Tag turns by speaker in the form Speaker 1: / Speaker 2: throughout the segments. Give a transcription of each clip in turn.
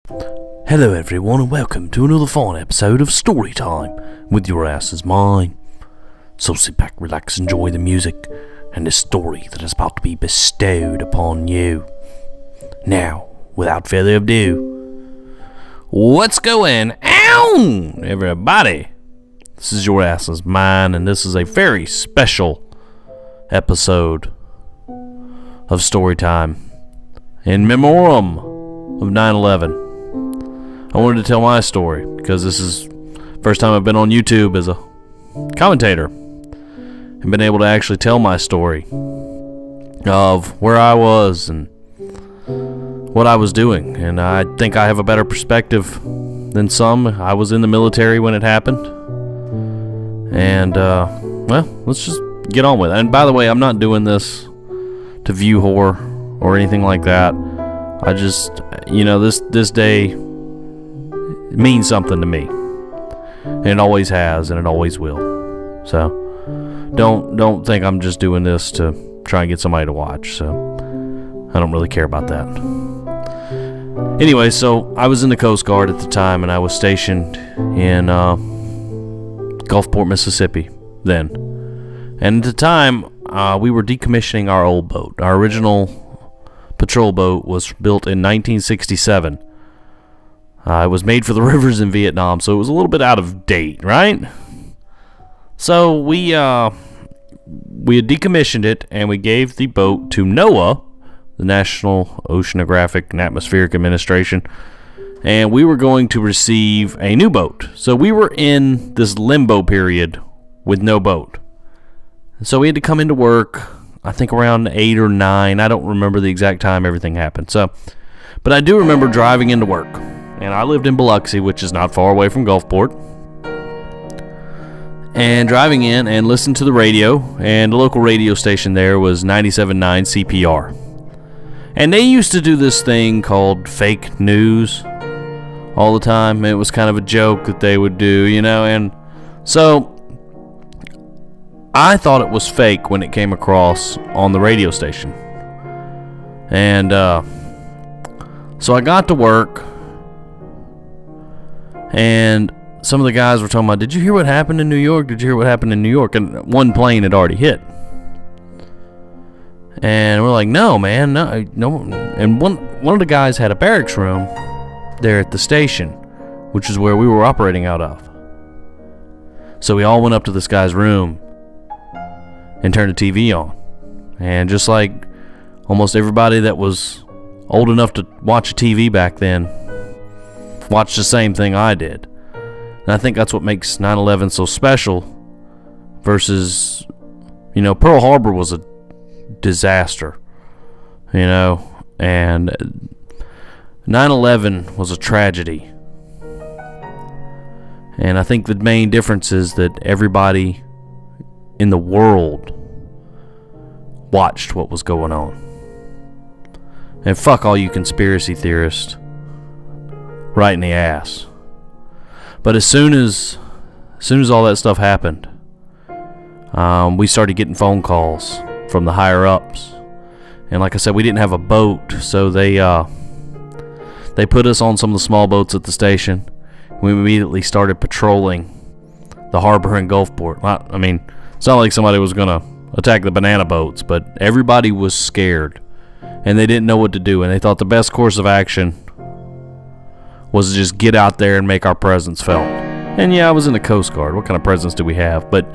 Speaker 1: Hello everyone and welcome to another fine episode of Storytime with Your Ass Is Mine. So sit back, relax, enjoy the music and the story that is about to be bestowed upon you. Now, without further ado, what's going on, everybody? This is Your Ass Is Mine, and this is a very special episode of Storytime in memoriam of 9/11. I wanted to tell my story because this is the first time I've been on YouTube as a commentator and been able to actually tell my story of where I was and what I was doing. And I think I have a better perspective than some. I was in the military when it happened. And, well, let's just get on with it. And by the way, I'm not doing this to view horror or anything like that. I just, this day means something to me, and it always has, and it always will. So don't think I'm just doing this to try and get somebody to watch. So I don't really care about that. Anyway, so I was in the Coast Guard at the time, and I was stationed in Gulfport, Mississippi then. And at the time, we were decommissioning our old boat. Our original patrol boat was built in 1967. It was made for the rivers in Vietnam, so it was a little bit out of date, right? So we had decommissioned it, and we gave the boat to NOAA, the National Oceanographic and Atmospheric Administration, and we were going to receive a new boat. So we were in this limbo period with no boat. So we had to come into work, I think around 8 or 9. I don't remember the exact time everything happened. But I do remember driving into work. And I lived in Biloxi, which is not far away from Gulfport. And driving in and listened to the radio, and the local radio station there was 97.9 CPR. And they used to do this thing called fake news all the time. It was kind of a joke that they would do, and so I thought it was fake when it came across on the radio station. And so I got to work, and some of the guys were talking about, did you hear what happened in New York? Did you hear what happened in New York? And one plane had already hit. And we're like, no, man, no. And one of the guys had a barracks room there at the station, which is where we were operating out of. So we all went up to this guy's room and turned the TV on. And just like almost everybody that was old enough to watch a TV back then watched the same thing I did. And I think that's what makes 9/11 so special versus, Pearl Harbor was a disaster, and 9/11 was a tragedy. And I think the main difference is that everybody in the world watched what was going on. And fuck all you conspiracy theorists. Right in the ass. But as soon as all that stuff happened, we started getting phone calls from the higher ups. And like I said, we didn't have a boat, so they put us on some of the small boats at the station. We immediately started patrolling the harbor in Gulfport. I mean, it's not like somebody was gonna attack the banana boats, but everybody was scared, and they didn't know what to do, and they thought the best course of action was to just get out there and make our presence felt. And yeah, I was in the Coast Guard. What kind of presence do we have? But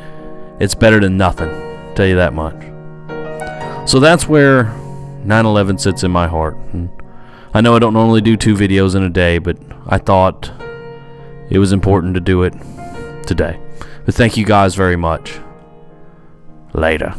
Speaker 1: it's better than nothing, I'll tell you that much. So that's where 9/11 sits in my heart. And I know I don't normally do 2 videos in a day, but I thought it was important to do it today. But thank you guys very much. Later.